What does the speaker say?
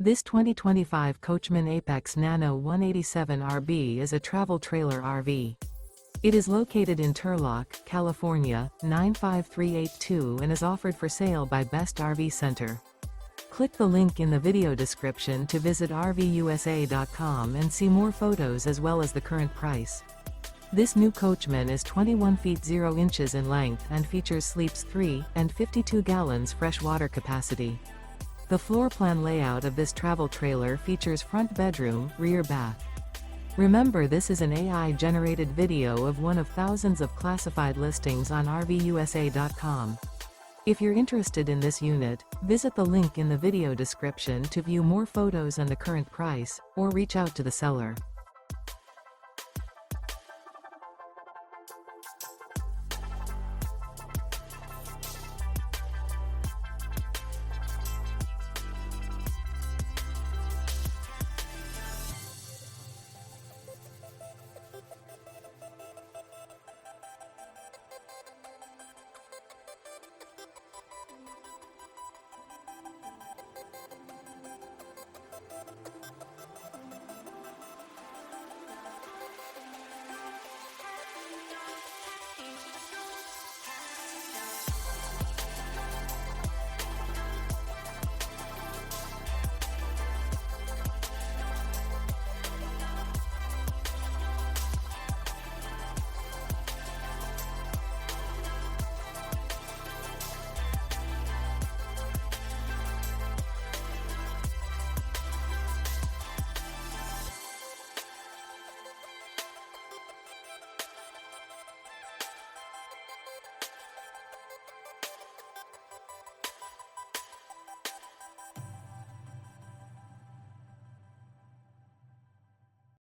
This 2025 Coachmen Apex Nano 187RB is a travel trailer RV. It is located in Turlock, California, 95382 and is offered for sale by Best RV Center. Click the link in the video description to visit RVUSA.com and see more photos as well as the current price. This new Coachmen is 21 feet 0 inches in length and features sleeps 3 and 52 gallons fresh water capacity. The floor plan layout of this travel trailer features front bedroom, rear bath. Remember, this is an AI-generated video of one of thousands of classified listings on RVUSA.com. If you're interested in this unit, visit the link in the video description to view more photos and the current price, or reach out to the seller.